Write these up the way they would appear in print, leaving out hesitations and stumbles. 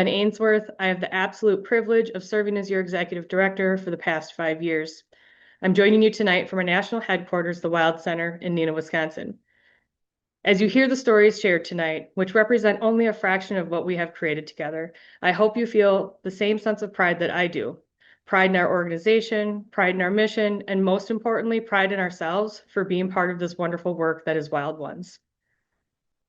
Ainsworth. I have the absolute privilege of serving as your executive director for the past 5 years. I'm joining you tonight from our national headquarters, the Wild Center in Neenah, Wisconsin. As you hear the stories shared tonight, which represent only a fraction of what we have created together, I hope you feel the same sense of pride that I do. Pride in our organization, pride in our mission, and most importantly, pride in ourselves for being part of this wonderful work that is Wild Ones.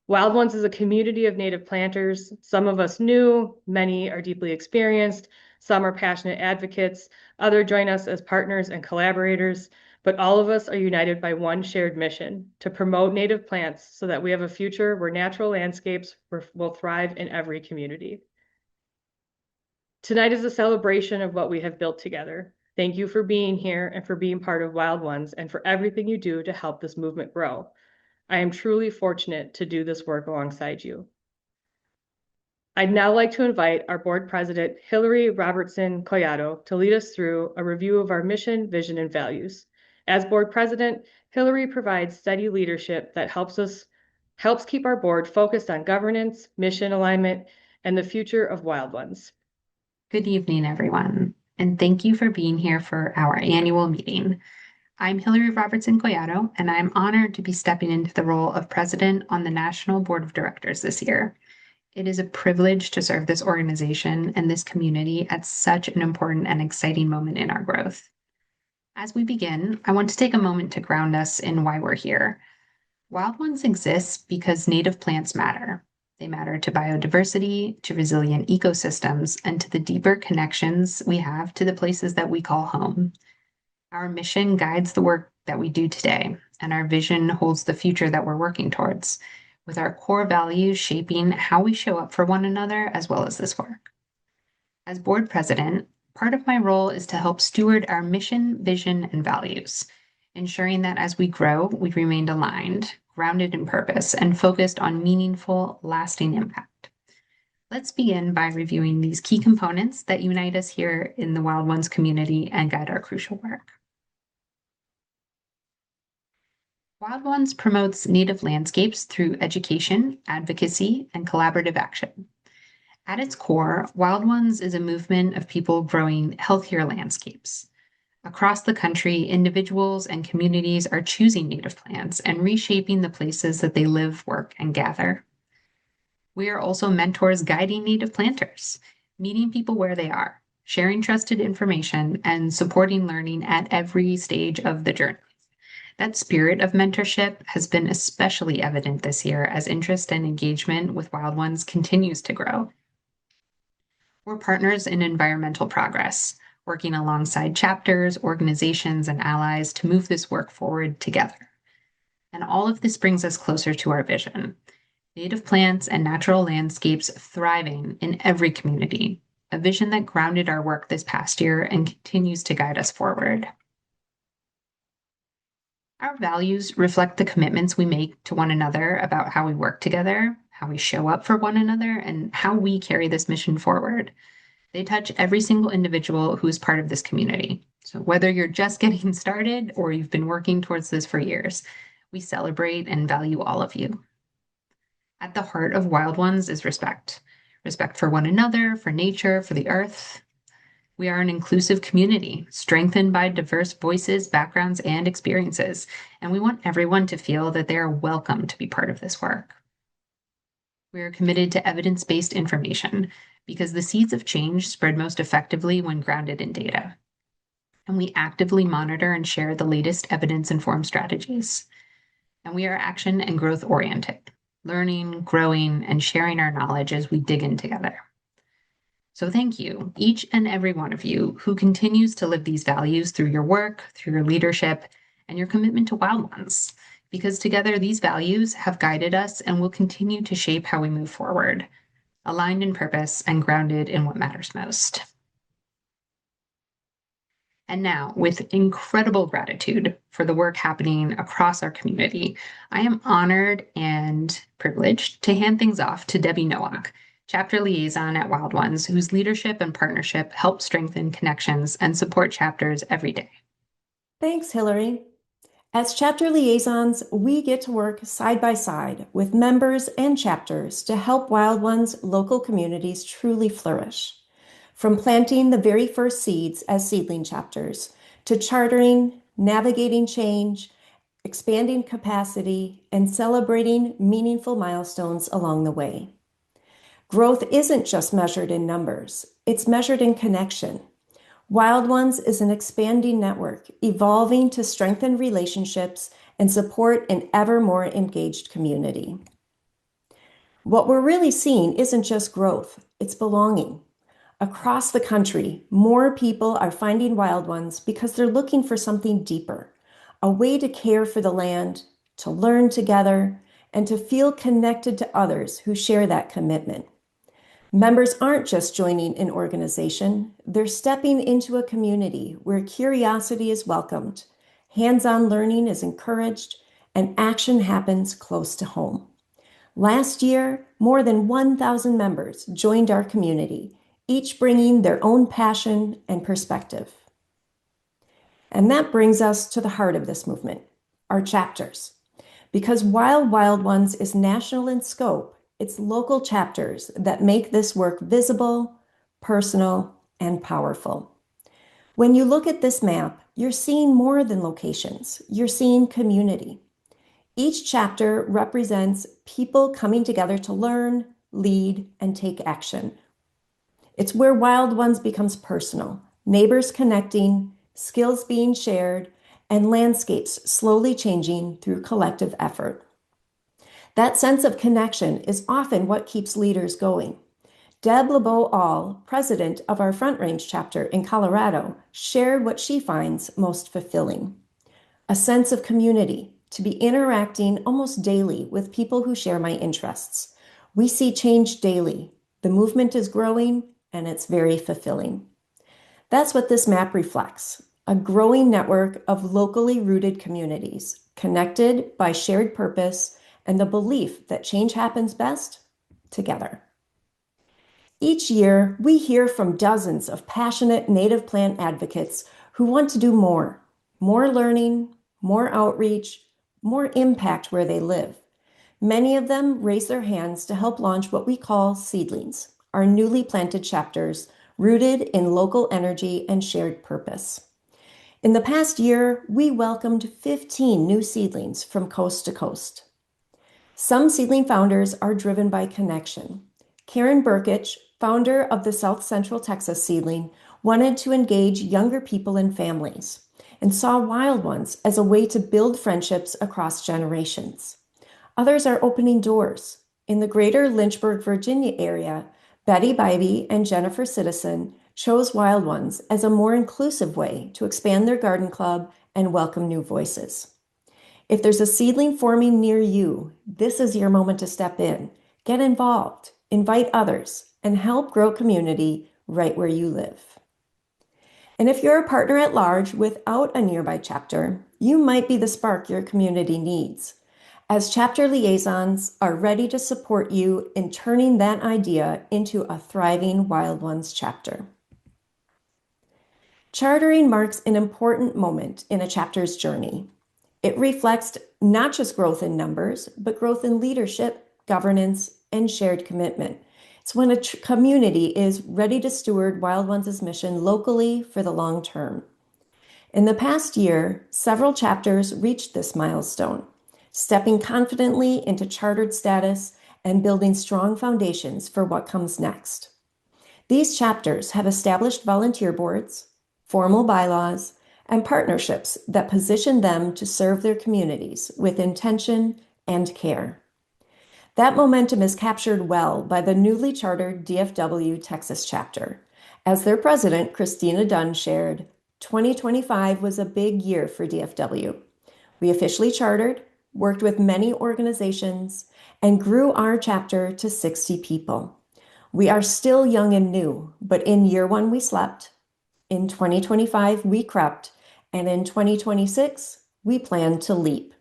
Wild Ones is a community of native planters. Some of us new, many are deeply experienced, some are passionate advocates, others join us as partners and collaborators, but all of us are united by one shared mission: to promote native plants so that we have a future where natural landscapes will thrive in every community. Tonight is a celebration of what we have built together. Thank you for being here and for being part of Wild Ones and for everything you do to help this movement grow. I am truly fortunate to do this work alongside you. I'd now like to invite our board president, Hillary Robertson Collado, to lead us through a review of our mission, vision, and values. As board president, Hillary provides steady leadership that helps keep our board focused on governance, mission alignment, and the future of Wild Ones. Good evening, everyone, and thank you for being here for our annual meeting. I'm Hillary Robertson Collado, and I'm honored to be stepping into the role of president on the National Board of Directors this year. It is a privilege to serve this organization and this community at such an important and exciting moment in our growth. As we begin, I want to take a moment to ground us in why we're here. Wild Ones exists because native plants matter. They matter to biodiversity, to resilient ecosystems, and to the deeper connections we have to the places that we call home. Our mission guides the work that we do today, and our vision holds the future that we're working towards, with our core values shaping how we show up for one another as well as this work. As board president, part of my role is to help steward our mission, vision, and values, ensuring that as we grow, we remain aligned, grounded in purpose, and focused on meaningful, lasting impact. Let's begin by reviewing these key components that unite us here in the Wild Ones community and guide our crucial work. Wild Ones promotes native landscapes through education, advocacy, and collaborative action. At its core, Wild Ones is a movement of people growing healthier landscapes. Across the country, individuals and communities are choosing native plants and reshaping the places that they live, work, and gather. We are also mentors guiding native planters, meeting people where they are, sharing trusted information, and supporting learning at every stage of the journey. That spirit of mentorship has been especially evident this year as interest and engagement with Wild Ones continues to grow. We're partners in environmental progress, working alongside chapters, organizations, and allies to move this work forward together. And all of this brings us closer to our vision: native plants and natural landscapes thriving in every community, a vision that grounded our work this past year and continues to guide us forward. Our values reflect the commitments we make to one another about how we work together, how we show up for one another, and how we carry this mission forward. They touch every single individual who is part of this community. So whether you're just getting started or you've been working towards this for years, we celebrate and value all of you. At the heart of Wild Ones is respect. Respect for one another, for nature, for the earth. We are an inclusive community, strengthened by diverse voices, backgrounds, and experiences, and we want everyone to feel that they are welcome to be part of this work. We are committed to evidence-based information because the seeds of change spread most effectively when grounded in data. And we actively monitor and share the latest evidence-informed strategies. And we are action and growth-oriented, learning, growing, and sharing our knowledge as we dig in together. So thank you, each and every one of you who continues to live these values through your work, through your leadership, and your commitment to Wild Ones, because together these values have guided us and will continue to shape how we move forward, aligned in purpose and grounded in what matters most. And now, with incredible gratitude for the work happening across our community, I am honored and privileged to hand things off to Debbie Nowak, Chapter Liaison at Wild Ones, whose leadership and partnership help strengthen connections and support chapters every day. Thanks, Hillary. As chapter liaisons, we get to work side by side with members and chapters to help Wild One's local communities truly flourish. From planting the very first seeds as seedling chapters to chartering, navigating change, expanding capacity, and celebrating meaningful milestones along the way. Growth isn't just measured in numbers, it's measured in connection. Wild Ones is an expanding network, evolving to strengthen relationships and support an ever more engaged community. What we're really seeing isn't just growth, it's belonging. Across the country, more people are finding Wild Ones because they're looking for something deeper, a way to care for the land, to learn together, and to feel connected to others who share that commitment. Members aren't just joining an organization, they're stepping into a community where curiosity is welcomed, hands-on learning is encouraged, and action happens close to home. Last year, more than 1,000 members joined our community, each bringing their own passion and perspective. And that brings us to the heart of this movement, our chapters. Because while Wild Ones is national in scope, it's local chapters that make this work visible, personal, and powerful. When you look at this map, you're seeing more than locations. You're seeing community. Each chapter represents people coming together to learn, lead, and take action. It's where Wild Ones becomes personal, neighbors connecting, skills being shared, and landscapes slowly changing through collective effort. That sense of connection is often what keeps leaders going. Deb LeBeau-All, president of our Front Range chapter in Colorado, shared what she finds most fulfilling. A sense of community, to be interacting almost daily with people who share my interests. We see change daily. The movement is growing, and it's very fulfilling. That's what this map reflects, a growing network of locally rooted communities, connected by shared purpose and the belief that change happens best together. Each year, we hear from dozens of passionate native plant advocates who want to do more learning, more outreach, more impact where they live. Many of them raise their hands to help launch what we call seedlings, our newly planted chapters rooted in local energy and shared purpose. In the past year, we welcomed 15 new seedlings from coast to coast. Some seedling founders are driven by connection. Karen Burkich, founder of the South Central Texas seedling, wanted to engage younger people and families and saw Wild Ones as a way to build friendships across generations. Others are opening doors. In the greater Lynchburg, Virginia area, Betty Bybee and Jennifer Citizen chose Wild Ones as a more inclusive way to expand their garden club and welcome new voices. If there's a seedling forming near you, this is your moment to step in, get involved, invite others, and help grow community right where you live. And if you're a partner at large without a nearby chapter, you might be the spark your community needs. As chapter liaisons are ready to support you in turning that idea into a thriving Wild Ones chapter. Chartering marks an important moment in a chapter's journey. It reflects not just growth in numbers, but growth in leadership, governance, and shared commitment. It's when a community is ready to steward Wild Ones' mission locally for the long term. In the past year, several chapters reached this milestone, stepping confidently into chartered status and building strong foundations for what comes next. These chapters have established volunteer boards, formal bylaws, and partnerships that position them to serve their communities with intention and care. That momentum is captured well by the newly chartered DFW Texas chapter. As their president, Christina Dunn, shared, 2025 was a big year for DFW. We officially chartered, worked with many organizations, and grew our chapter to 60 people. We are still young and new, but in year one we slept. In 2025 we crept, and in 2026 we plan to leap.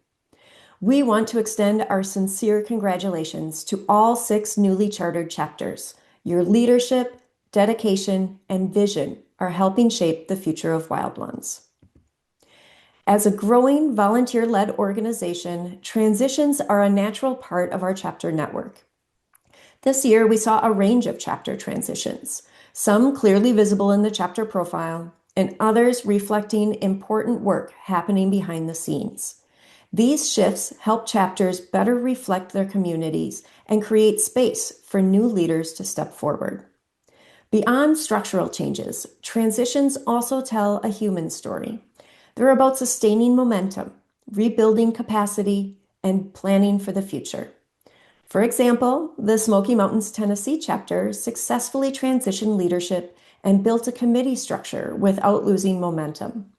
We want to extend our sincere congratulations to all 6 newly chartered chapters. Your leadership, dedication, and vision are helping shape the future of Wild Ones. As a growing volunteer-led organization, transitions are a natural part of our chapter network. This year, we saw a range of chapter transitions, some clearly visible in the chapter profile, and others reflecting important work happening behind the scenes. These shifts help chapters better reflect their communities and create space for new leaders to step forward. Beyond structural changes, transitions also tell a human story. They're about sustaining momentum, rebuilding capacity, and planning for the future. For example, the Smoky Mountains, Tennessee chapter successfully transitioned leadership and built a committee structure without losing momentum.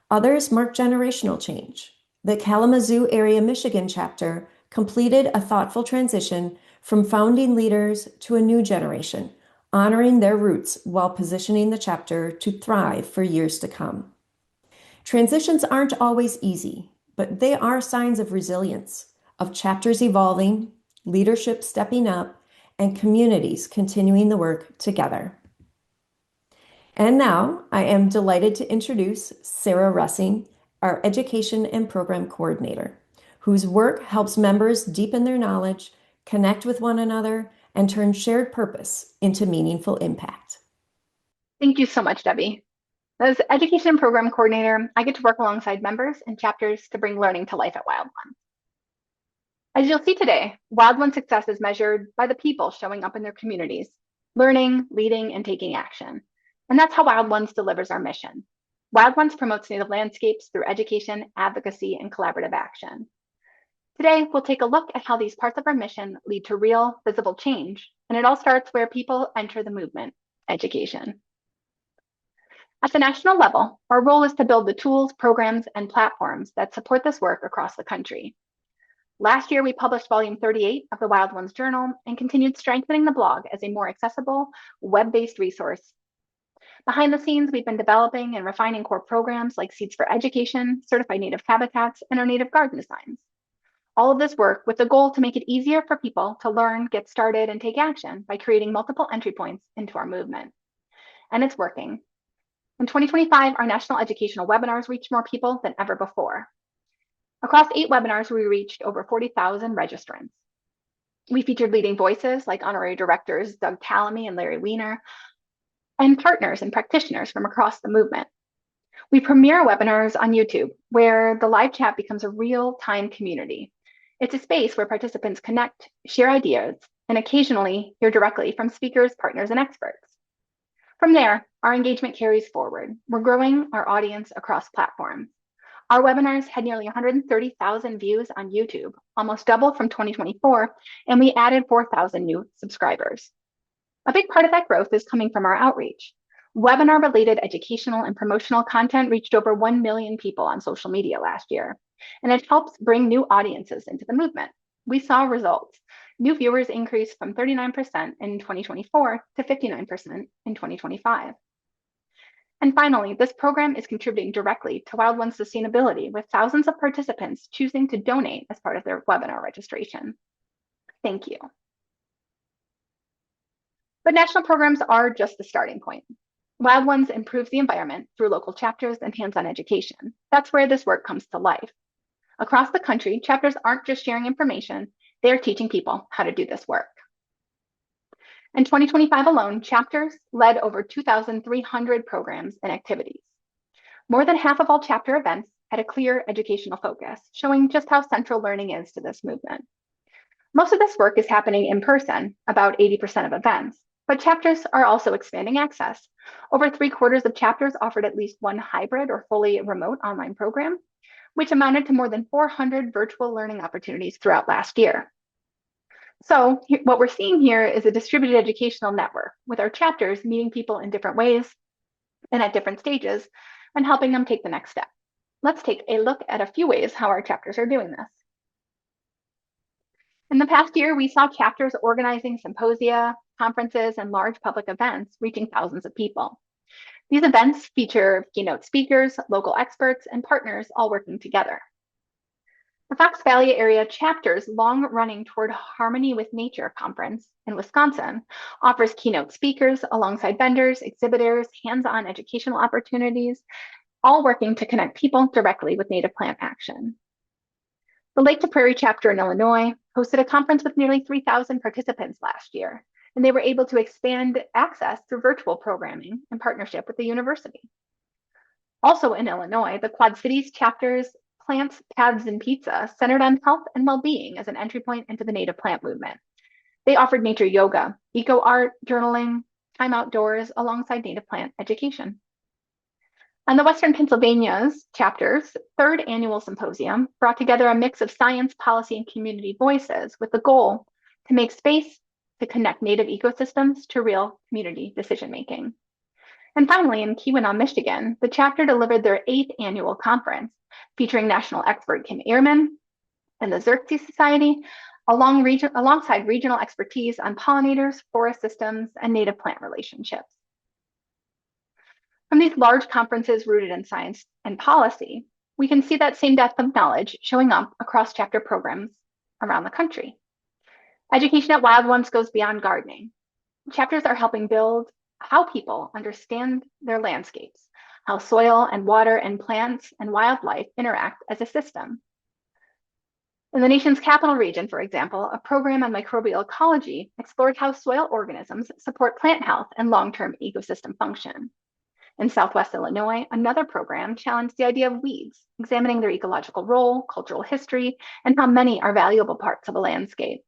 Others mark generational change. The Kalamazoo area Michigan chapter completed a thoughtful transition from founding leaders to a new generation, honoring their roots while positioning the chapter to thrive for years to come. Transitions aren't always easy, but they are signs of resilience, of chapters evolving, leadership stepping up, and communities continuing the work together. And now I am delighted to introduce Sarah Russing, our Education and Program Coordinator, whose work helps members deepen their knowledge, connect with one another, and turn shared purpose into meaningful impact. Thank you so much, Debbie. As Education and Program Coordinator, I get to work alongside members and chapters to bring learning to life at Wild One. As you'll see today, Wild One success is measured by the people showing up in their communities, learning, leading, and taking action. And that's how Wild Ones delivers our mission. Wild Ones promotes native landscapes through education, advocacy, and collaborative action. Today, we'll take a look at how these parts of our mission lead to real, visible change, and it all starts where people enter the movement, education. At the national level, our role is to build the tools, programs, and platforms that support this work across the country. Last year, we published volume 38 of the Wild Ones Journal and continued strengthening the blog as a more accessible, web-based resource. Behind the scenes, we've been developing and refining core programs like Seeds for Education, Certified Native Habitats, and our Native Garden Designs. All of this work with the goal to make it easier for people to learn, get started, and take action by creating multiple entry points into our movement. And it's working. In 2025, our national educational webinars reached more people than ever before. Across 8 webinars, we reached over 40,000 registrants. We featured leading voices like honorary directors Doug Tallamy and Larry Weiner, and partners and practitioners from across the movement. We premiere webinars on YouTube, where the live chat becomes a real-time community. It's a space where participants connect, share ideas, and occasionally hear directly from speakers, partners, and experts. From there, our engagement carries forward. We're growing our audience across platforms. Our webinars had nearly 130,000 views on YouTube, almost double from 2024, and we added 4,000 new subscribers. A big part of that growth is coming from our outreach. Webinar-related educational and promotional content reached over 1 million people on social media last year, and it helps bring new audiences into the movement. We saw results. New viewers increased from 39% in 2024 to 59% in 2025. And finally, this program is contributing directly to Wild One's sustainability, with thousands of participants choosing to donate as part of their webinar registration. Thank you. But national programs are just the starting point. Wild Ones improves the environment through local chapters and hands-on education. That's where this work comes to life. Across the country, chapters aren't just sharing information, they're teaching people how to do this work. In 2025 alone, chapters led over 2,300 programs and activities. More than half of all chapter events had a clear educational focus, showing just how central learning is to this movement. Most of this work is happening in person, about 80% of events, but chapters are also expanding access. Over 3/4 of chapters offered at least one hybrid or fully remote online program, which amounted to more than 400 virtual learning opportunities throughout last year. So what we're seeing here is a distributed educational network, with our chapters meeting people in different ways and at different stages and helping them take the next step. Let's take a look at a few ways how our chapters are doing this. In the past year, we saw chapters organizing symposia, conferences, and large public events reaching thousands of people. These events feature keynote speakers, local experts, and partners all working together. The Fox Valley area chapter's long-running Toward Harmony with Nature conference in Wisconsin offers keynote speakers alongside vendors, exhibitors, hands-on educational opportunities, all working to connect people directly with native plant action. The Lake to Prairie chapter in Illinois hosted a conference with nearly 3,000 participants last year, and they were able to expand access through virtual programming in partnership with the university. Also in Illinois, the Quad Cities chapter's Plants, Paths, and Pizza centered on health and well-being as an entry point into the native plant movement. They offered nature yoga, eco art, journaling, time outdoors alongside native plant education. And the Western Pennsylvania's chapter's third annual symposium brought together a mix of science, policy, and community voices with the goal to make space to connect native ecosystems to real community decision-making. And finally, in Keweenaw, Michigan, the chapter delivered their 8th annual conference featuring national expert Kim Ehrman and the Xerxes Society, alongside regional expertise on pollinators, forest systems, and native plant relationships. From these large conferences rooted in science and policy, we can see that same depth of knowledge showing up across chapter programs around the country. Education at Wild Ones goes beyond gardening. Chapters are helping build how people understand their landscapes, how soil and water and plants and wildlife interact as a system. In the nation's capital region, for example, a program on microbial ecology explored how soil organisms support plant health and long-term ecosystem function. In Southwest Illinois, another program challenged the idea of weeds, examining their ecological role, cultural history, and how many are valuable parts of a landscape.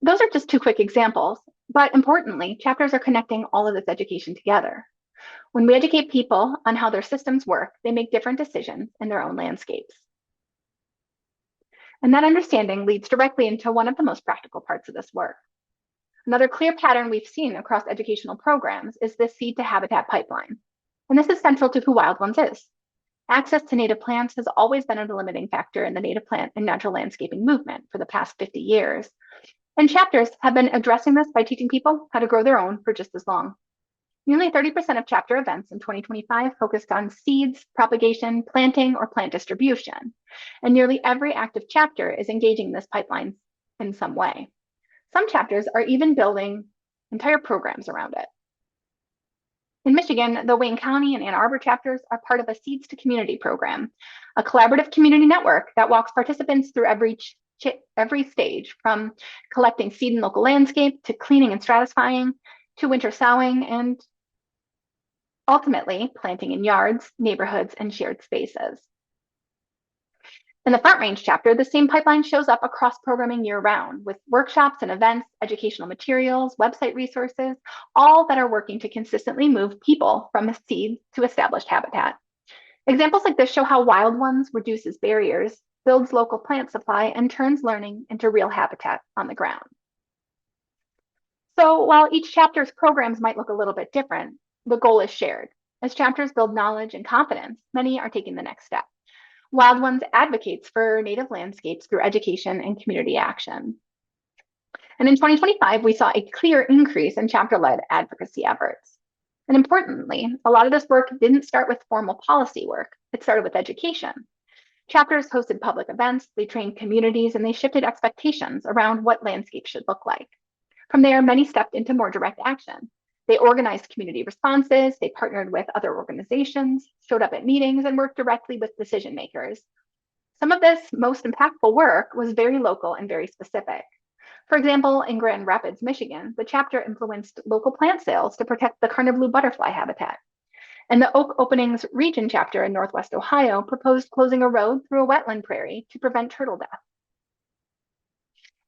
Those are just 2 quick examples, but importantly, chapters are connecting all of this education together. When we educate people on how their systems work, they make different decisions in their own landscapes. And that understanding leads directly into one of the most practical parts of this work. Another clear pattern we've seen across educational programs is the seed to habitat pipeline. And this is central to who Wild Ones is. Access to native plants has always been a limiting factor in the native plant and natural landscaping movement for the past 50 years. And chapters have been addressing this by teaching people how to grow their own for just as long. Nearly 30% of chapter events in 2025 focused on seeds, propagation, planting, or plant distribution. And nearly every active chapter is engaging this pipeline in some way. Some chapters are even building entire programs around it. In Michigan, the Wayne County and Ann Arbor chapters are part of a Seeds to Community program, a collaborative community network that walks participants through every stage, from collecting seed in local landscape to cleaning and stratifying to winter sowing and ultimately planting in yards, neighborhoods, and shared spaces. In the Front Range chapter, the same pipeline shows up across programming year-round with workshops and events, educational materials, website resources, all that are working to consistently move people from a seed to established habitat. Examples like this show how Wild Ones reduces barriers, builds local plant supply, and turns learning into real habitat on the ground. So while each chapter's programs might look a little bit different, the goal is shared. As chapters build knowledge and confidence, many are taking the next step. Wild Ones advocates for native landscapes through education and community action. And in 2025, we saw a clear increase in chapter-led advocacy efforts. And importantly, a lot of this work didn't start with formal policy work. It started with education. Chapters hosted public events, they trained communities, and they shifted expectations around what landscapes should look like. From there, many stepped into more direct action. They organized community responses, they partnered with other organizations, showed up at meetings, and worked directly with decision makers. Some of this most impactful work was very local and very specific. For example, in Grand Rapids, Michigan, the chapter influenced local plant sales to protect the Carnivore butterfly habitat. And the Oak Openings Region chapter in Northwest Ohio proposed closing a road through a wetland prairie to prevent turtle death.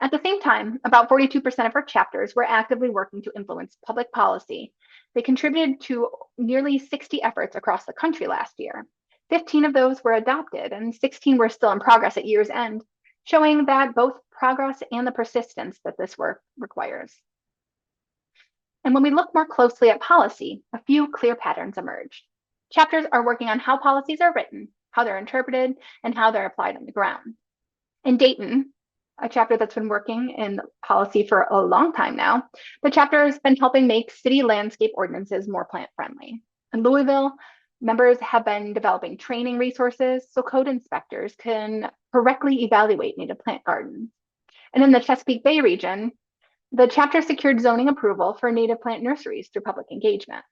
At the same time, about 42% of our chapters were actively working to influence public policy. They contributed to nearly 60 efforts across the country last year. 15 of those were adopted, and 16 were still in progress at year's end, showing that both progress and the persistence that this work requires. And when we look more closely at policy, a few clear patterns emerged. Chapters are working on how policies are written, how they're interpreted, and how they're applied on the ground. In Dayton, a chapter that's been working in policy for a long time now, the chapter has been helping make city landscape ordinances more plant-friendly. In Louisville, members have been developing training resources so code inspectors can correctly evaluate native plant gardens. And in the Chesapeake Bay region, the chapter secured zoning approval for native plant nurseries through public engagement.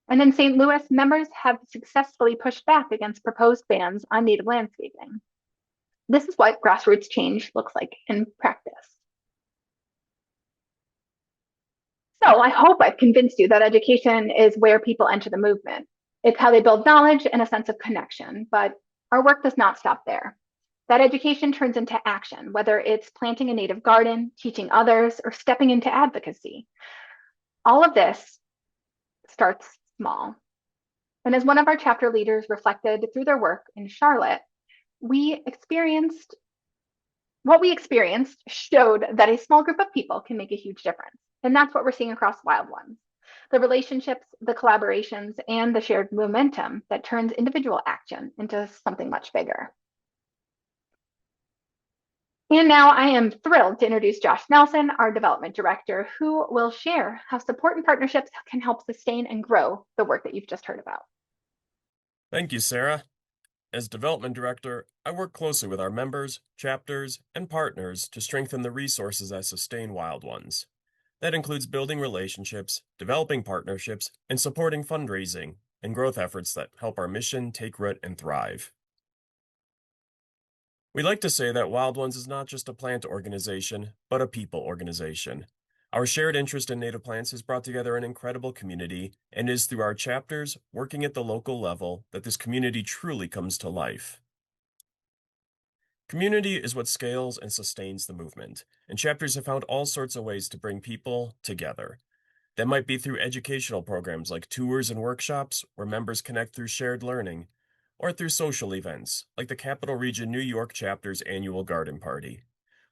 And in St. Louis, members have successfully pushed back against proposed bans on native landscaping. This is what grassroots change looks like in practice. So I hope I've convinced you that education is where people enter the movement. It's how they build knowledge and a sense of connection, but our work does not stop there. That education turns into action, whether it's planting a native garden, teaching others, or stepping into advocacy. All of this starts small. And as one of our chapter leaders reflected through their work in Charlotte, what we experienced showed that a small group of people can make a huge difference. And that's what we're seeing across Wild Ones. The relationships, the collaborations, and the shared momentum that turns individual action into something much bigger. And now I am thrilled to introduce Josh Nelson, our development director, who will share how support and partnerships can help sustain and grow the work that you've just heard about. Thank you, Sarah. As development director, I work closely with our members, chapters, and partners to strengthen the resources that sustain Wild Ones. That includes building relationships, developing partnerships, and supporting fundraising and growth efforts that help our mission take root and thrive. We like to say that Wild Ones is not just a plant organization, but a people organization. Our shared interest in native plants has brought together an incredible community, and it is through our chapters, working at the local level, that this community truly comes to life. Community is what scales and sustains the movement, and chapters have found all sorts of ways to bring people together. That might be through educational programs like tours and workshops, where members connect through shared learning, or through social events like the Capital Region New York chapter's annual garden party,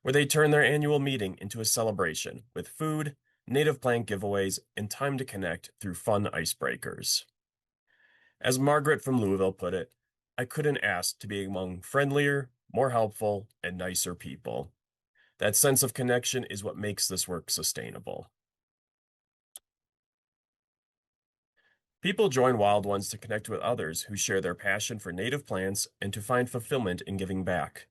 where they turn their annual meeting into a celebration with food, native plant giveaways, and time to connect through fun icebreakers. As Margaret from Louisville put it, I couldn't ask to be among friendlier, more helpful, and nicer people. That sense of connection is what makes this work sustainable. People join Wild Ones to connect with others who share their passion for native plants and to find fulfillment in giving back.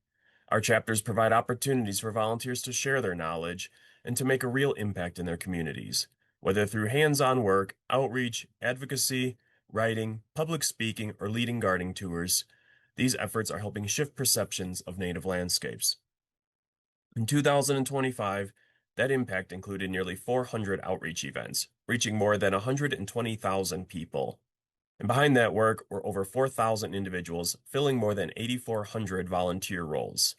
Our chapters provide opportunities for volunteers to share their knowledge and to make a real impact in their communities, whether through hands-on work, outreach, advocacy, writing, public speaking, or leading gardening tours. These efforts are helping shift perceptions of native landscapes. In 2025, that impact included nearly 400 outreach events, reaching more than 120,000 people. And behind that work were over 4,000 individuals filling more than 8,400 volunteer roles.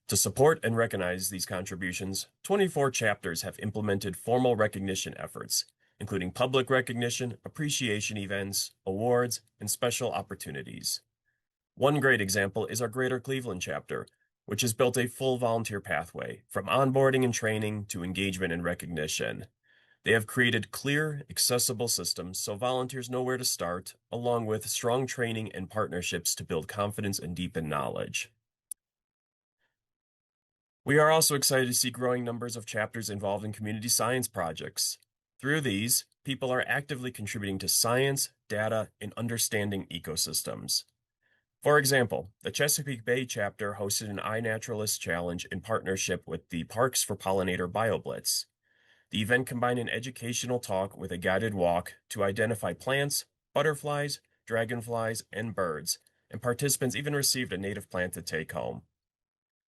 To support and recognize these contributions, 24 chapters have implemented formal recognition efforts, including public recognition, appreciation events, awards, and special opportunities. One great example is our Greater Cleveland chapter, which has built a full volunteer pathway from onboarding and training to engagement and recognition. They have created clear, accessible systems so volunteers know where to start, along with strong training and partnerships to build confidence and deepen knowledge. We are also excited to see growing numbers of chapters involved in community science projects. Through these, people are actively contributing to science, data, and understanding ecosystems. For example, the Chesapeake Bay chapter hosted an iNaturalist Challenge in partnership with the Parks for Pollinator BioBlitz. The event combined an educational talk with a guided walk to identify plants, butterflies, dragonflies, and birds, and participants even received a native plant to take home.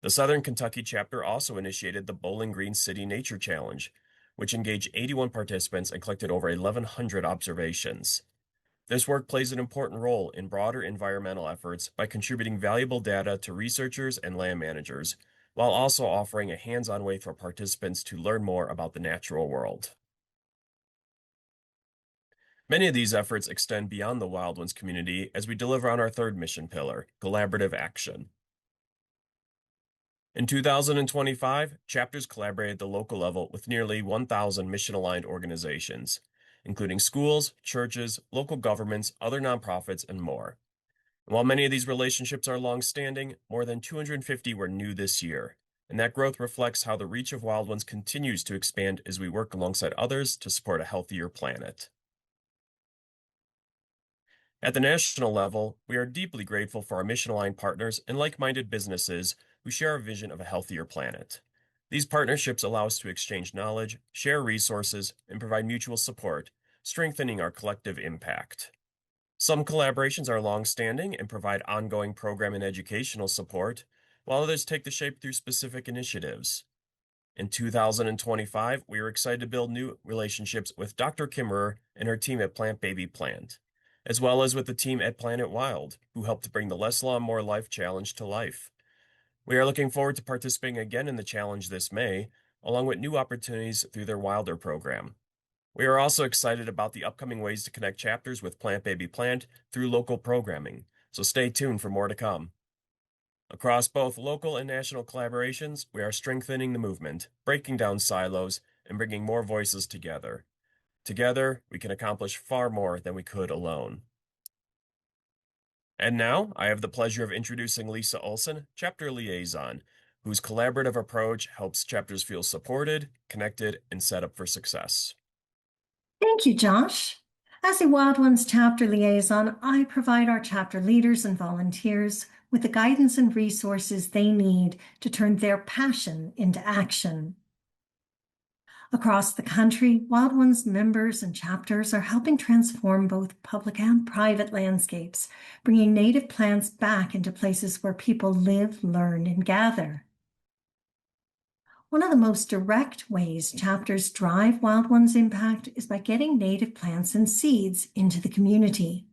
The Southern Kentucky chapter also initiated the Bowling Green City Nature Challenge, which engaged 81 participants and collected over 1,100 observations. This work plays an important role in broader environmental efforts by contributing valuable data to researchers and land managers, while also offering a hands-on way for participants to learn more about the natural world. Many of these efforts extend beyond the Wild Ones community as we deliver on our third mission pillar, collaborative action. In 2025, chapters collaborated at the local level with nearly 1,000 mission-aligned organizations, including schools, churches, local governments, other nonprofits, and more. And while many of these relationships are long-standing, more than 250 were new this year, and that growth reflects how the reach of Wild Ones continues to expand as we work alongside others to support a healthier planet. At the national level, we are deeply grateful for our mission-aligned partners and like-minded businesses who share our vision of a healthier planet. These partnerships allow us to exchange knowledge, share resources, and provide mutual support strengthening our collective impact. Some collaborations are long-standing and provide ongoing program and educational support, while others take the shape through specific initiatives. In 2025, we are excited to build new relationships with Dr. Kimmerer and her team at Plant Baby Plant, as well as with the team at Planet Wild, who helped to bring the Less Law, More Life challenge to life. We are looking forward to participating again in the challenge this May, along with new opportunities through their Wilder program. We are also excited about the upcoming ways to connect chapters with Plant Baby Plant through local programming, so stay tuned for more to come. Across both local and national collaborations, we are strengthening the movement, breaking down silos, and bringing more voices together. Together, we can accomplish far more than we could alone. And now, I have the pleasure of introducing Lisa Olson, Chapter Liaison, whose collaborative approach helps chapters feel supported, connected, and set up for success. Thank you, Josh. As a Wild Ones chapter liaison, I provide our chapter leaders and volunteers with the guidance and resources they need to turn their passion into action. Across the country, Wild Ones members and chapters are helping transform both public and private landscapes, bringing native plants back into places where people live, learn, and gather. One of the most direct ways chapters drive Wild Ones impact is by getting native plants and seeds into the community.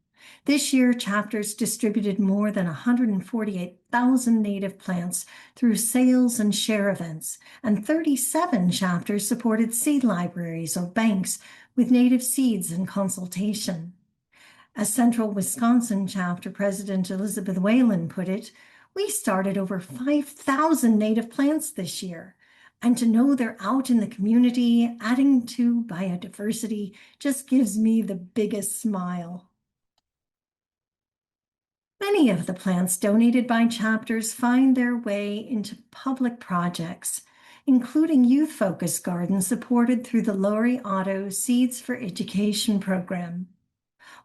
This year, chapters distributed more than 148,000 native plants through sales and share events, and 37 chapters supported seed libraries or banks with native seeds and consultation. As Central Wisconsin Chapter President Elizabeth Whalen put it, we started over 5,000 native plants this year. And to know they're out in the community, adding to biodiversity, just gives me the biggest smile. Many of the plants donated by chapters find their way into public projects, including youth-focused gardens supported through the Lori Otto Seeds for Education program.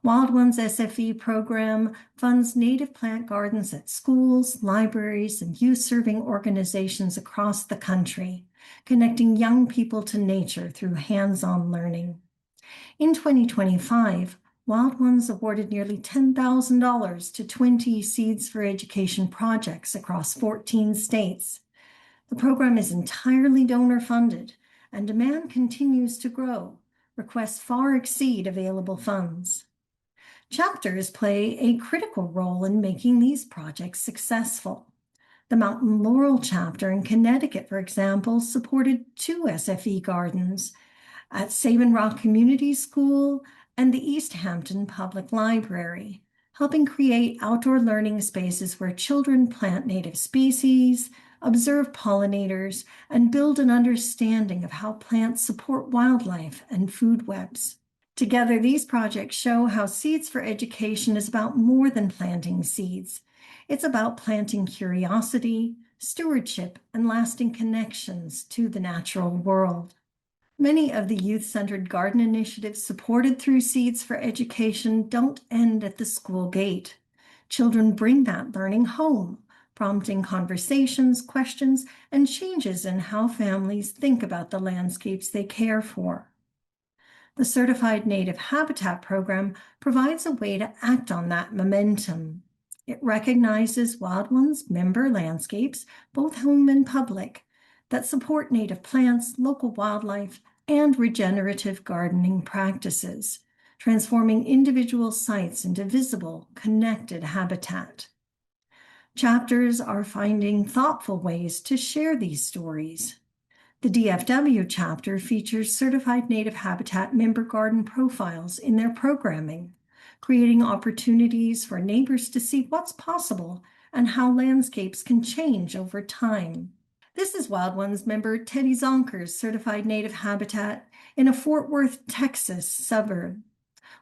Wild Ones SFE program funds native plant gardens at schools, libraries, and youth-serving organizations across the country, connecting young people to nature through hands-on learning. In 2025, Wild Ones awarded nearly $10,000 to 20 Seeds for Education projects across 14 states. The program is entirely donor-funded, and demand continues to grow. Requests far exceed available funds. Chapters play a critical role in making these projects successful. The Mountain Laurel chapter in Connecticut, for example, supported 2 SFE gardens at Sabin Rock Community School and the East Hampton Public Library, helping create outdoor learning spaces where children plant native species, observe pollinators, and build an understanding of how plants support wildlife and food webs. Together, these projects show how Seeds for Education is about more than planting seeds. It's about planting curiosity, stewardship, and lasting connections to the natural world. Many of the youth-centered garden initiatives supported through Seeds for Education don't end at the school gate. Children bring that learning home, prompting conversations, questions, and changes in how families think about the landscapes they care for. The Certified Native Habitat Program provides a way to act on that momentum. It recognizes Wild Ones member landscapes, both home and public, that support native plants, local wildlife, and regenerative gardening practices, transforming individual sites into visible, connected habitat. Chapters are finding thoughtful ways to share these stories. The DFW chapter features Certified Native Habitat member garden profiles in their programming, creating opportunities for neighbors to see what's possible and how landscapes can change over time. This is Wild Ones member Teddy Zonker's Certified Native Habitat in a Fort Worth, Texas suburb.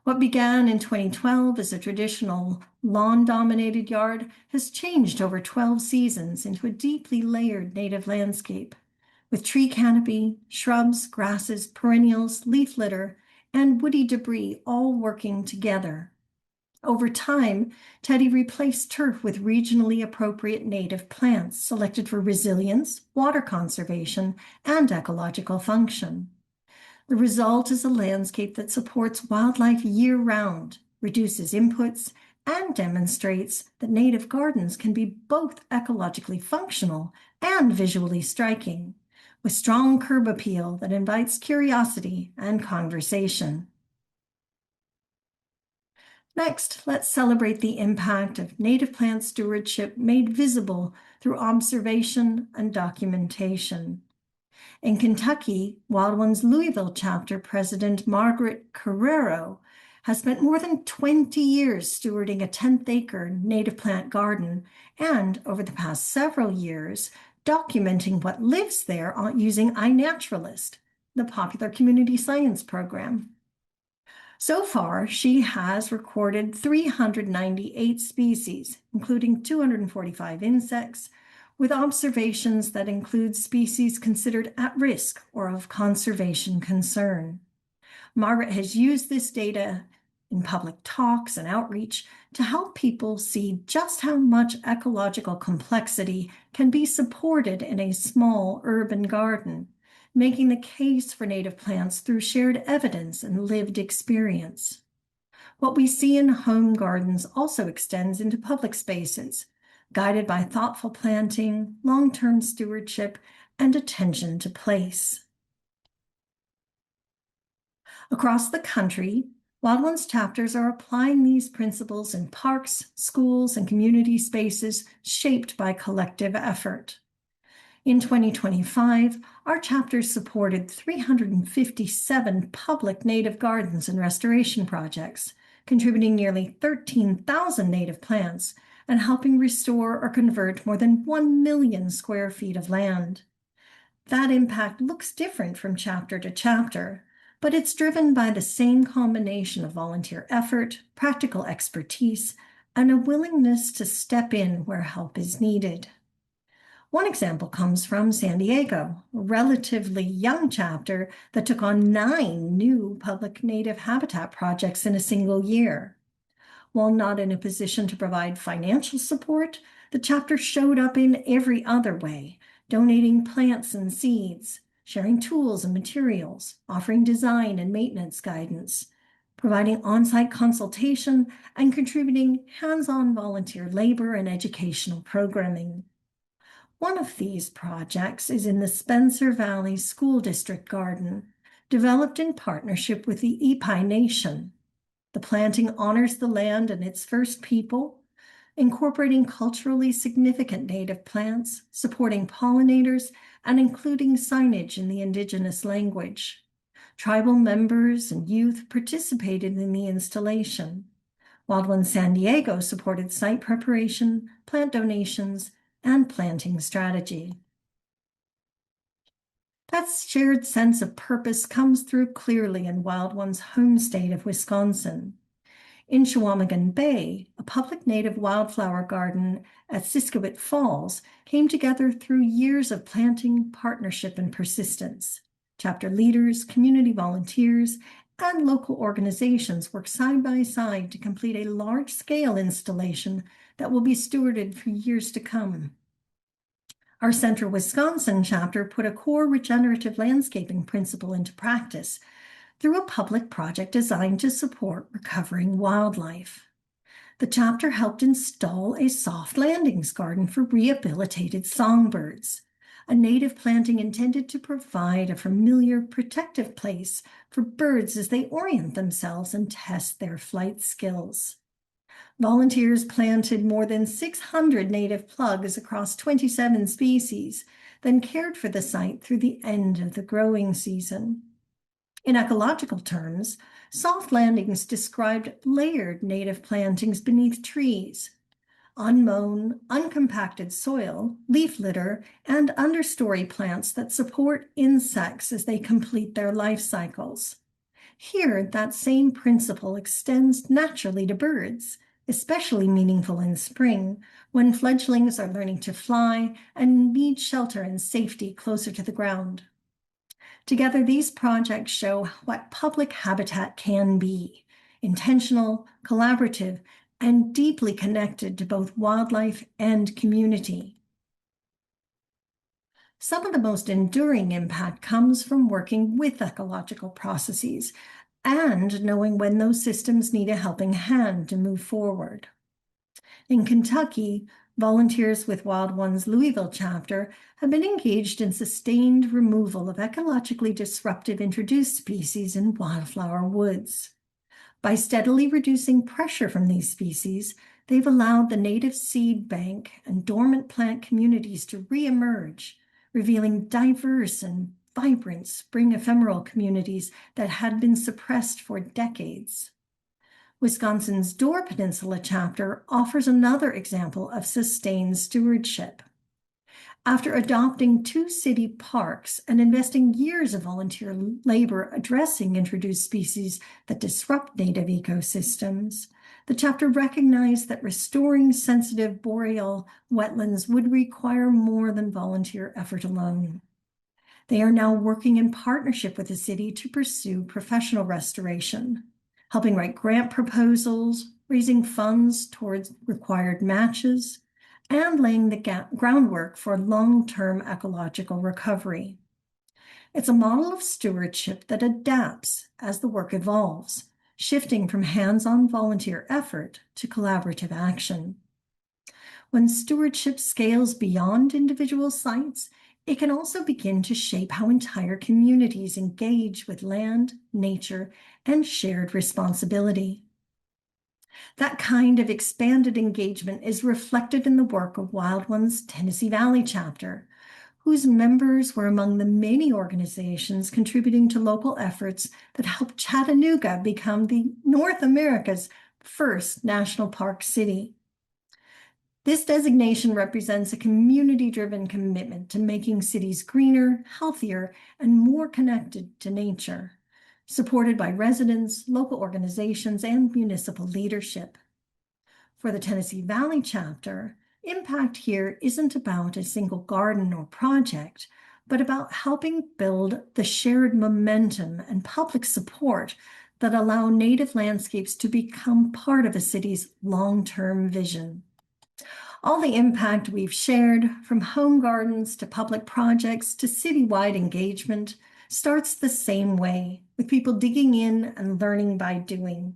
What began in 2012 as a traditional lawn-dominated yard has changed over 12 seasons into a deeply layered native landscape, with tree canopy, shrubs, grasses, perennials, leaf litter, and woody debris all working together. Over time, Teddy replaced turf with regionally appropriate native plants selected for resilience, water conservation, and ecological function. The result is a landscape that supports wildlife year-round, reduces inputs, and demonstrates that native gardens can be both ecologically functional and visually striking, with strong curb appeal that invites curiosity and conversation. Next, let's celebrate the impact of native plant stewardship made visible through observation and documentation. In Kentucky, Wild One's Louisville chapter president Margaret Carrero has spent more than 20 years stewarding a 10th-acre native plant garden and, over the past several years, documenting what lives there using iNaturalist, the popular community science program. So far, she has recorded 398 species, including 245 insects, with observations that include species considered at risk or of conservation concern. Margaret has used this data in public talks and outreach to help people see just how much ecological complexity can be supported in a small urban garden, making the case for native plants through shared evidence and lived experience. What we see in home gardens also extends into public spaces, guided by thoughtful planting, long-term stewardship, and attention to place. Across the country, Wild Ones chapters are applying these principles in parks, schools, and community spaces shaped by collective effort. In 2025, our chapters supported 357 public native gardens and restoration projects, contributing nearly 13,000 native plants and helping restore or convert more than 1 million square feet of land. That impact looks different from chapter to chapter, but it's driven by the same combination of volunteer effort, practical expertise, and a willingness to step in where help is needed. One example comes from San Diego, a relatively young chapter that took on 9 new public native habitat projects in a single year. While not in a position to provide financial support, the chapter showed up in every other way, donating plants and seeds, sharing tools and materials, offering design and maintenance guidance, providing on-site consultation, and contributing hands-on volunteer labor and educational programming. One of these projects is in the Spencer Valley School District Garden, developed in partnership with the Ipai Nation. The planting honors the land and its first people, incorporating culturally significant native plants, supporting pollinators, and including signage in the indigenous language. Tribal members and youth participated in the installation. Wild One San Diego supported site preparation, plant donations, and planting strategy. That shared sense of purpose comes through clearly in Wild One's home state of Wisconsin. In Chequamegon Bay, a public native wildflower garden at Siskiwit Falls came together through years of planting, partnership, and persistence. Chapter leaders, community volunteers, and local organizations work side by side to complete a large-scale installation that will be stewarded for years to come. Our Central Wisconsin chapter put a core regenerative landscaping principle into practice through a public project designed to support recovering wildlife. The chapter helped install a soft landings garden for rehabilitated songbirds, a native planting intended to provide a familiar, protective place for birds as they orient themselves and test their flight skills. Volunteers planted more than 600 native plugs across 27 species, then cared for the site through the end of the growing season. In ecological terms, soft landings described layered native plantings beneath trees, unmown, uncompacted soil, leaf litter, and understory plants that support insects as they complete their life cycles. Here, that same principle extends naturally to birds, especially meaningful in spring, when fledglings are learning to fly and need shelter and safety closer to the ground. Together, these projects show what public habitat can be: intentional, collaborative, and deeply connected to both wildlife and community. Some of the most enduring impact comes from working with ecological processes and knowing when those systems need a helping hand to move forward. In Kentucky, volunteers with Wild One's Louisville chapter have been engaged in sustained removal of ecologically disruptive introduced species in wildflower woods. By steadily reducing pressure from these species, they've allowed the native seed bank and dormant plant communities to reemerge, revealing diverse and vibrant spring ephemeral communities that had been suppressed for decades. Wisconsin's Door Peninsula chapter offers another example of sustained stewardship. After adopting 2 city parks and investing years of volunteer labor addressing introduced species that disrupt native ecosystems, the chapter recognized that restoring sensitive boreal wetlands would require more than volunteer effort alone. They are now working in partnership with the city to pursue professional restoration, helping write grant proposals, raising funds towards required matches, and laying the groundwork for long-term ecological recovery. It's a model of stewardship that adapts as the work evolves, shifting from hands-on volunteer effort to collaborative action. When stewardship scales beyond individual sites, it can also begin to shape how entire communities engage with land, nature, and shared responsibility. That kind of expanded engagement is reflected in the work of Wild One's Tennessee Valley chapter, whose members were among the many organizations contributing to local efforts that helped Chattanooga become the North America's first national park city. This designation represents a community-driven commitment to making cities greener, healthier, and more connected to nature, supported by residents, local organizations, and municipal leadership. For the Tennessee Valley chapter, impact here isn't about a single garden or project, but about helping build the shared momentum and public support that allow native landscapes to become part of a city's long-term vision. All the impact we've shared, from home gardens to public projects to citywide engagement, starts the same way, with people digging in and learning by doing.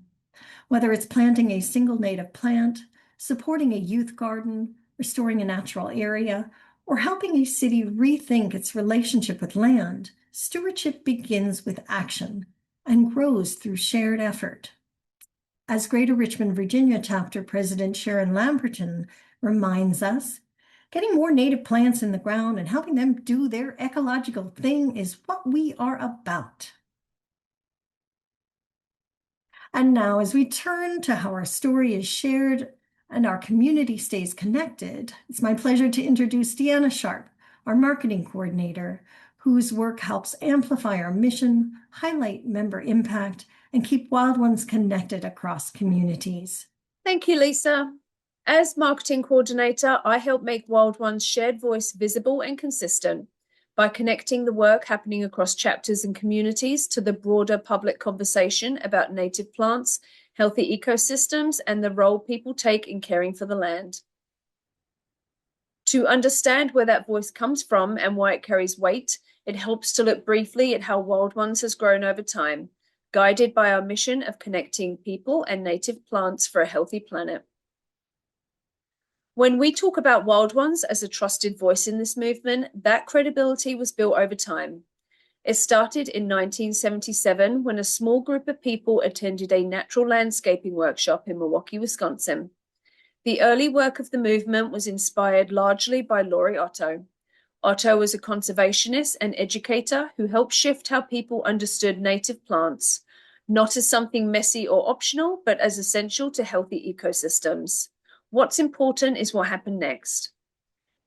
Whether it's planting a single native plant, supporting a youth garden, restoring a natural area, or helping a city rethink its relationship with land, stewardship begins with action and grows through shared effort. As Greater Richmond, Virginia chapter president Sharon Lamberton reminds us, getting more native plants in the ground and helping them do their ecological thing is what we are about. And now, as we turn to how our story is shared and our community stays connected, it's my pleasure to introduce Deanna Sharp, our marketing coordinator, whose work helps amplify our mission, highlight member impact, and keep Wild Ones connected across communities. Thank you, Lisa. As marketing coordinator, I help make Wild One's shared voice visible and consistent by connecting the work happening across chapters and communities to the broader public conversation about native plants, healthy ecosystems, and the role people take in caring for the land. To understand where that voice comes from and why it carries weight, it helps to look briefly at how Wild Ones has grown over time, guided by our mission of connecting people and native plants for a healthy planet. When we talk about Wild Ones as a trusted voice in this movement, that credibility was built over time. It started in 1977 when a small group of people attended a natural landscaping workshop in Milwaukee, Wisconsin. The early work of the movement was inspired largely by Laurie Otto. Otto was a conservationist and educator who helped shift how people understood native plants, not as something messy or optional, but as essential to healthy ecosystems. What's important is what happened next.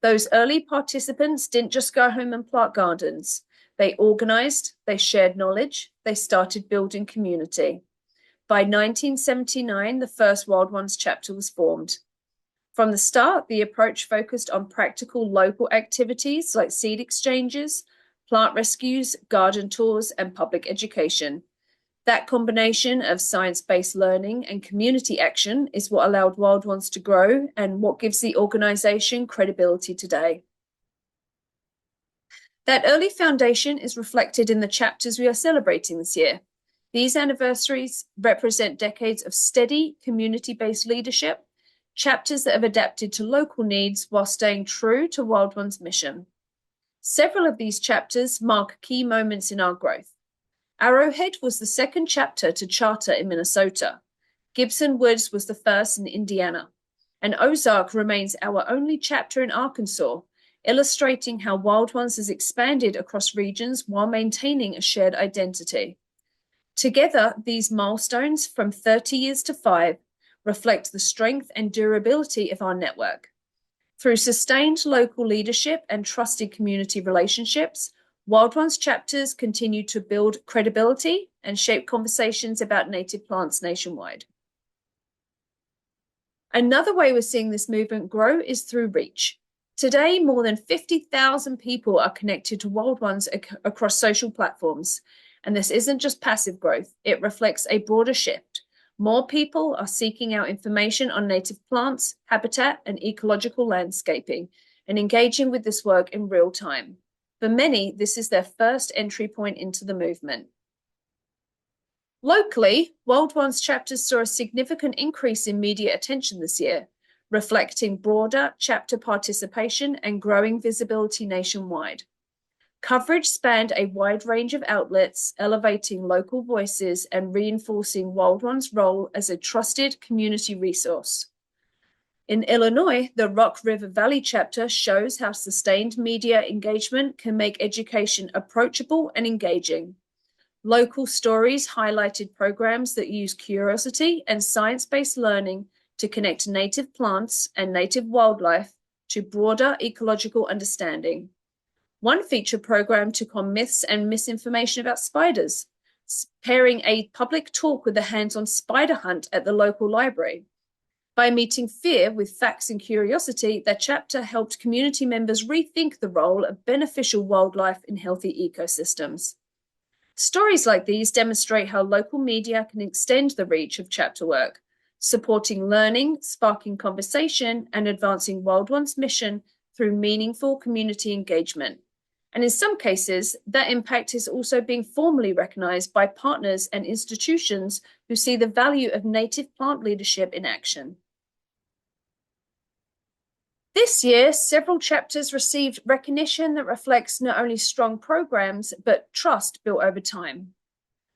Those early participants didn't just go home and plant gardens. They organized, they shared knowledge, they started building community. By 1979, the first Wild Ones chapter was formed. From the start, the approach focused on practical local activities like seed exchanges, plant rescues, garden tours, and public education. That combination of science-based learning and community action is what allowed Wild Ones to grow and what gives the organization credibility today. That early foundation is reflected in the chapters we are celebrating this year. These anniversaries represent decades of steady, community-based leadership, chapters that have adapted to local needs while staying true to Wild One's mission. Several of these chapters mark key moments in our growth. Arrowhead was the second chapter to charter in Minnesota. Gibson Woods was the first in Indiana. And Ozark remains our only chapter in Arkansas, illustrating how Wild Ones has expanded across regions while maintaining a shared identity. Together, these milestones from 30 years to 5 reflect the strength and durability of our network. Through sustained local leadership and trusted community relationships, Wild Ones chapters continue to build credibility and shape conversations about native plants nationwide. Another way we're seeing this movement grow is through reach. Today, more than 50,000 people are connected to Wild Ones across social platforms. And this isn't just passive growth, it reflects a broader shift. More people are seeking out information on native plants, habitat, and ecological landscaping, and engaging with this work in real time. For many, this is their first entry point into the movement. Locally, Wild Ones chapters saw a significant increase in media attention this year, reflecting broader chapter participation and growing visibility nationwide. Coverage spanned a wide range of outlets, elevating local voices and reinforcing Wild One's role as a trusted community resource. In Illinois, the Rock River Valley chapter shows how sustained media engagement can make education approachable and engaging. Local stories highlighted programs that use curiosity and science-based learning to connect native plants and native wildlife to broader ecological understanding. One feature program took on myths and misinformation about spiders, pairing a public talk with a hands-on spider hunt at the local library. By meeting fear with facts and curiosity, that chapter helped community members rethink the role of beneficial wildlife in healthy ecosystems. Stories like these demonstrate how local media can extend the reach of chapter work, supporting learning, sparking conversation, and advancing Wild One's mission through meaningful community engagement. And in some cases, that impact is also being formally recognized by partners and institutions who see the value of native plant leadership in action. This year, several chapters received recognition that reflects not only strong programs, but trust built over time.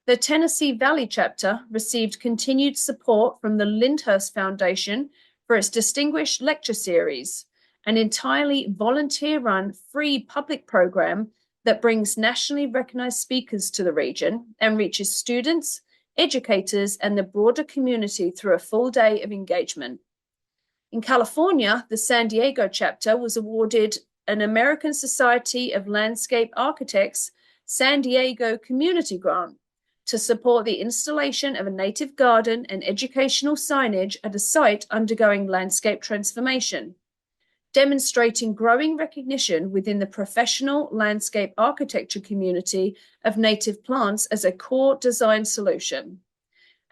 The Tennessee Valley chapter received continued support from the Lyndhurst Foundation for its distinguished lecture series, an entirely volunteer-run free public program that brings nationally recognized speakers to the region and reaches students, educators, and the broader community through a full day of engagement. In California, the San Diego chapter was awarded an American Society of Landscape Architects San Diego Community Grant to support the installation of a native garden and educational signage at a site undergoing landscape transformation, demonstrating growing recognition within the professional landscape architecture community of native plants as a core design solution.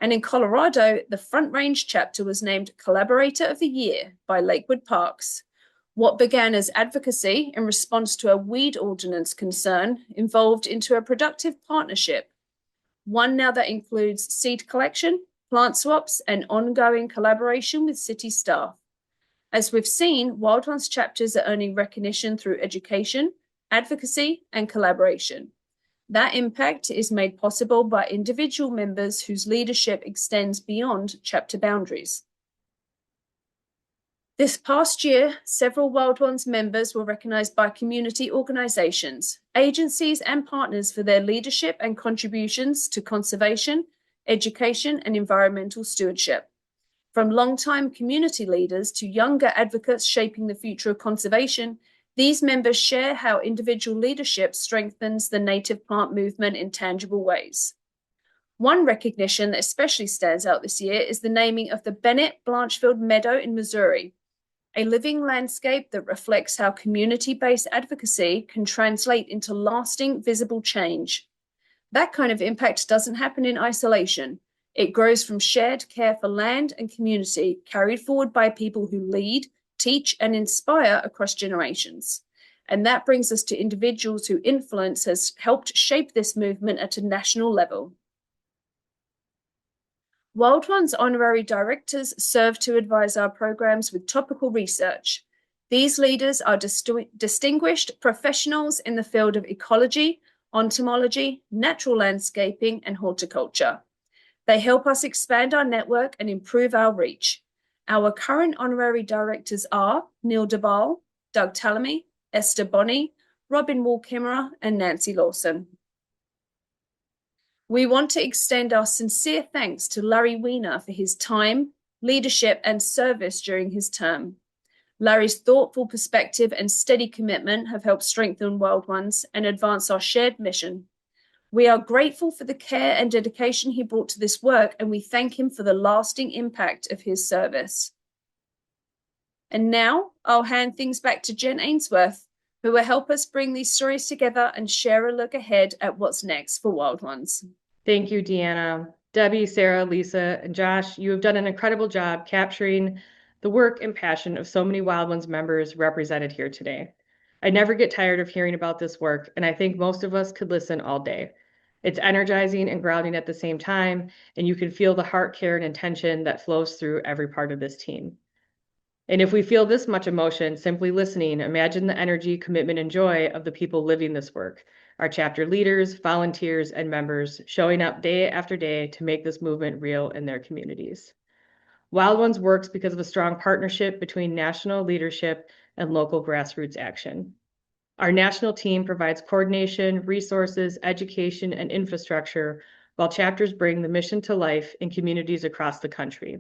And in Colorado, the Front Range chapter was named Collaborator of the Year by Lakewood Parks. What began as advocacy in response to a weed ordinance concern evolved into a productive partnership, one now that includes seed collection, plant swaps, and ongoing collaboration with city staff. As we've seen, Wild Ones chapters are earning recognition through education, advocacy, and collaboration. That impact is made possible by individual members whose leadership extends beyond chapter boundaries. This past year, several Wild Ones members were recognized by community organizations, agencies, and partners for their leadership and contributions to conservation, education, and environmental stewardship. From longtime community leaders to younger advocates shaping the future of conservation, these members share how individual leadership strengthens the native plant movement in tangible ways. One recognition that especially stands out this year is the naming of the Bennett Blanchfield Meadow in Missouri, a living landscape that reflects how community-based advocacy can translate into lasting, visible change. That kind of impact doesn't happen in isolation. It grows from shared care for land and community, carried forward by people who lead, teach, and inspire across generations. And that brings us to individuals whose influence has helped shape this movement at a national level. Wild One's honorary directors serve to advise our programs with topical research. These leaders are distinguished professionals in the field of ecology, entomology, natural landscaping, and horticulture. They help us expand our network and improve our reach. Our current honorary directors are Neil DeBall, Doug Tallamy, Esther Bonney, Robin Wall-Kimmerer, and Nancy Lawson. We want to extend our sincere thanks to Larry Weiner for his time, leadership, and service during his term. Larry's thoughtful perspective and steady commitment have helped strengthen Wild Ones and advance our shared mission. We are grateful for the care and dedication he brought to this work, and we thank him for the lasting impact of his service. And now I'll hand things back to Jen Ainsworth, who will help us bring these stories together and share a look ahead at what's next for Wild Ones. Thank you, Deanna. Debbie, Sarah, Lisa, and Josh, you have done an incredible job capturing the work and passion of so many Wild Ones members represented here today. I never get tired of hearing about this work, and I think most of us could listen all day. It's energizing and grounding at the same time, and you can feel the heart, care, and intention that flows through every part of this team. And if we feel this much emotion simply listening, imagine the energy, commitment, and joy of the people living this work, our chapter leaders, volunteers, and members showing up day after day to make this movement real in their communities. Wild Ones works because of a strong partnership between national leadership and local grassroots action. Our national team provides coordination, resources, education, and infrastructure, while chapters bring the mission to life in communities across the country.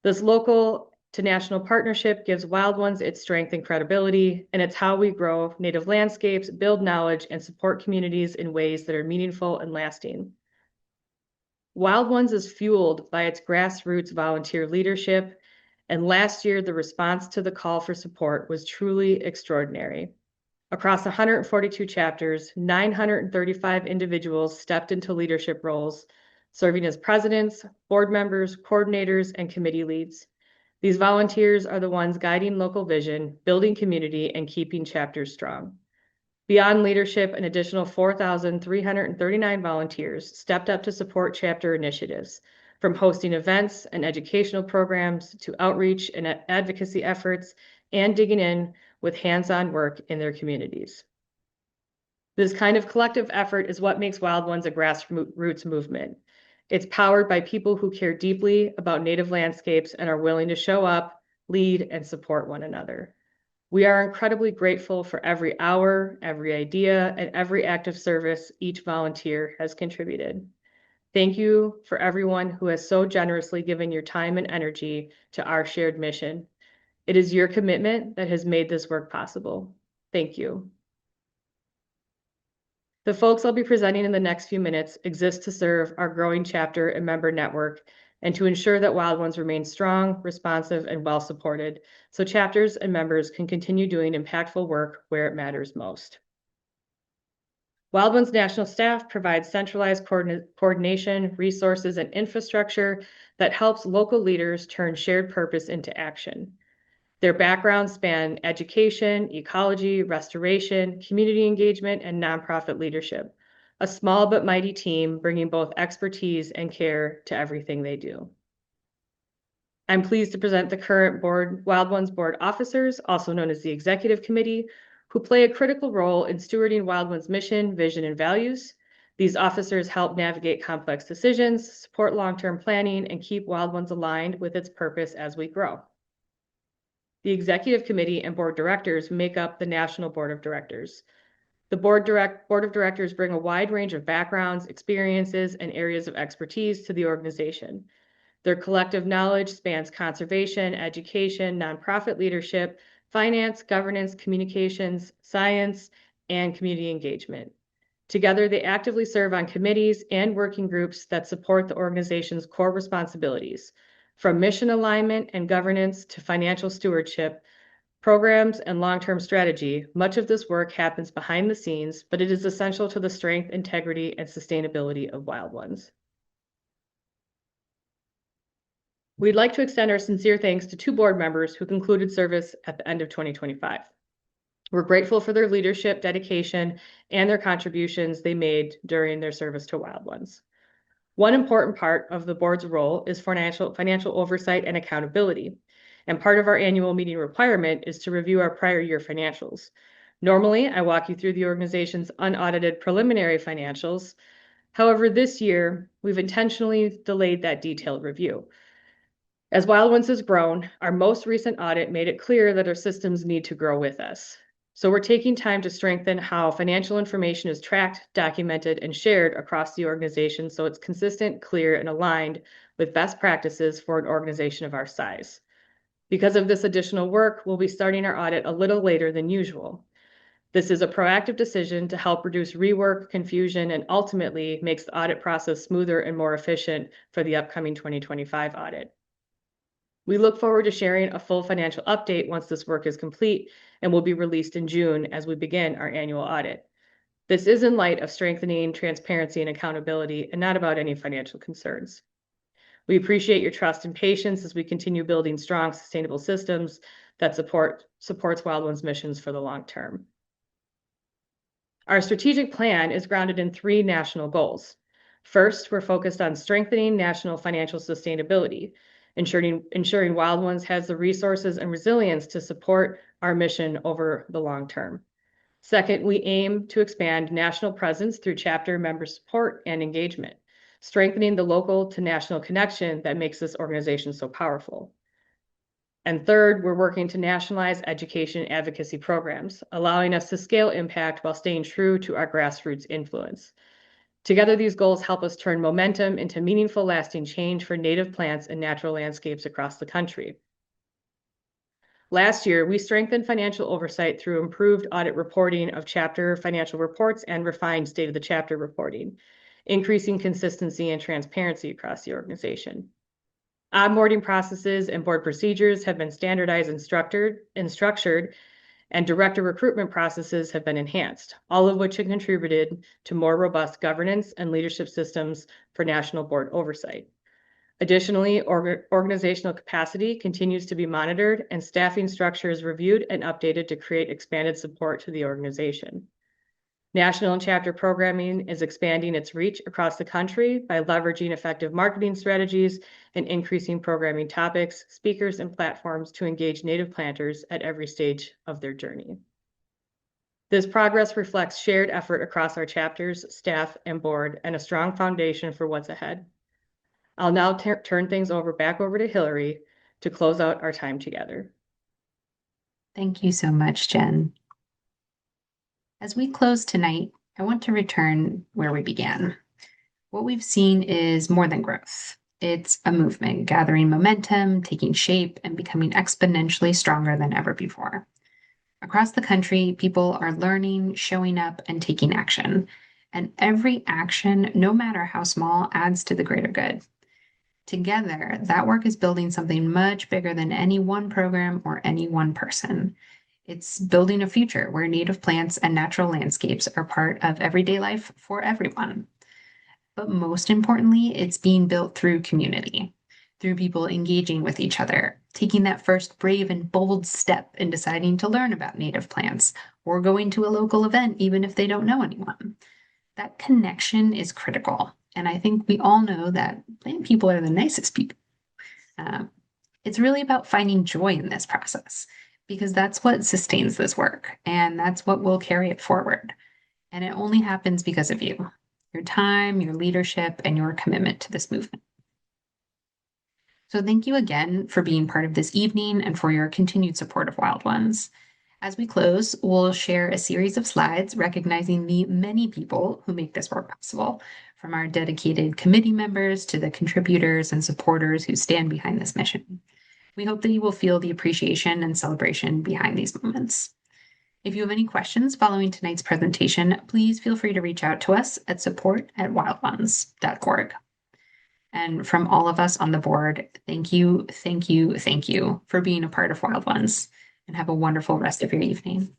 This local to national partnership gives Wild Ones its strength and credibility, and it's how we grow native landscapes, build knowledge, and support communities in ways that are meaningful and lasting. Wild Ones is fueled by its grassroots volunteer leadership, and last year the response to the call for support was truly extraordinary. Across 142 chapters, 935 individuals stepped into leadership roles, serving as presidents, board members, coordinators, and committee leads. These volunteers are the ones guiding local vision, building community, and keeping chapters strong. Beyond leadership, an additional 4,339 volunteers stepped up to support chapter initiatives, from hosting events and educational programs to outreach and advocacy efforts, and digging in with hands-on work in their communities. This kind of collective effort is what makes Wild Ones a grassroots movement. It's powered by people who care deeply about native landscapes and are willing to show up, lead, and support one another. We are incredibly grateful for every hour, every idea, and every act of service each volunteer has contributed. Thank you for everyone who has so generously given your time and energy to our shared mission. It is your commitment that has made this work possible. Thank you. The folks I'll be presenting in the next few minutes exist to serve our growing chapter and member network and to ensure that Wild Ones remain strong, responsive, and well supported so chapters and members can continue doing impactful work where it matters most. Wild Ones national staff provides centralized coordination, resources, and infrastructure that helps local leaders turn shared purpose into action. Their backgrounds span education, ecology, restoration, community engagement, and nonprofit leadership. A small but mighty team bringing both expertise and care to everything they do. I'm pleased to present the current Wild Ones board officers, also known as the Executive Committee, who play a critical role in stewarding Wild Ones' mission, vision, and values. These officers help navigate complex decisions, support long-term planning, and keep Wild Ones aligned with its purpose as we grow. The Executive Committee and Board Directors make up the National Board of Directors. The Board of Directors bring a wide range of backgrounds, experiences, and areas of expertise to the organization. Their collective knowledge spans conservation, education, nonprofit leadership, finance, governance, communications, science, and community engagement. Together, they actively serve on committees and working groups that support the organization's core responsibilities, from mission alignment and governance to financial stewardship, programs, and long-term strategy. Much of this work happens behind the scenes, but it is essential to the strength, integrity, and sustainability of Wild Ones. We'd like to extend our sincere thanks to two board members who concluded service at the end of 2025. We're grateful for their leadership, dedication, and their contributions they made during their service to Wild Ones. One important part of the board's role is financial oversight and accountability. And part of our annual meeting requirement is to review our prior year financials. Normally, I walk you through the organization's unaudited preliminary financials. However, this year, we've intentionally delayed that detailed review. As Wild Ones has grown, our most recent audit made it clear that our systems need to grow with us. So we're taking time to strengthen how financial information is tracked, documented, and shared across the organization so it's consistent, clear, and aligned with best practices for an organization of our size. Because of this additional work, we'll be starting our audit a little later than usual. This is a proactive decision to help reduce rework, confusion, and ultimately makes the audit process smoother and more efficient for the upcoming 2025 audit. We look forward to sharing a full financial update once this work is complete and will be released in June as we begin our annual audit. This is in light of strengthening transparency and accountability and not about any financial concerns. We appreciate your trust and patience as we continue building strong, sustainable systems that supports Wild One's missions for the long term. Our strategic plan is grounded in 3 national goals. First, we're focused on strengthening national financial sustainability, ensuring Wild Ones has the resources and resilience to support our mission over the long term. Second, we aim to expand national presence through chapter member support and engagement, strengthening the local to national connection that makes this organization so powerful. And third, we're working to nationalize education advocacy programs, allowing us to scale impact while staying true to our grassroots influence. Together, these goals help us turn momentum into meaningful, lasting change for native plants and natural landscapes across the country. Last year, we strengthened financial oversight through improved audit reporting of chapter financial reports and refined state of the chapter reporting, increasing consistency and transparency across the organization. Onboarding processes and board procedures have been standardized and structured, and director recruitment processes have been enhanced, all of which have contributed to more robust governance and leadership systems for national board oversight. Additionally, organizational capacity continues to be monitored and staffing structures reviewed and updated to create expanded support to the organization. National and chapter programming is expanding its reach across the country by leveraging effective marketing strategies and increasing programming topics, speakers, and platforms to engage native planters at every stage of their journey. This progress reflects shared effort across our chapters, staff, and board, and a strong foundation for what's ahead. I'll now turn things back over to Hillary to close out our time together. Thank you so much, Jen. As we close tonight, I want to return where we began. What we've seen is more than growth. It's a movement gathering momentum, taking shape, and becoming exponentially stronger than ever before. Across the country, people are learning, showing up, and taking action. And every action, no matter how small, adds to the greater good. Together, that work is building something much bigger than any one program or any one person. It's building a future where native plants and natural landscapes are part of everyday life for everyone. But most importantly, it's being built through community, through people engaging with each other, taking that first brave and bold step in deciding to learn about native plants, or going to a local event even if they don't know anyone. That connection is critical. And I think we all know that plant people are the nicest people. It's really about finding joy in this process, because that's what sustains this work, and that's what will carry it forward. And it only happens because of you, your time, your leadership, and your commitment to this movement. So thank you again for being part of this evening and for your continued support of Wild Ones. As we close, we'll share a series of slides recognizing the many people who make this work possible, from our dedicated committee members to the contributors and supporters who stand behind this mission. We hope that you will feel the appreciation and celebration behind these moments. If you have any questions following tonight's presentation, please feel free to reach out to us at support@wildlands.org. And from all of us on the board, thank you for being a part of Wild Ones, and have a wonderful rest of your evening.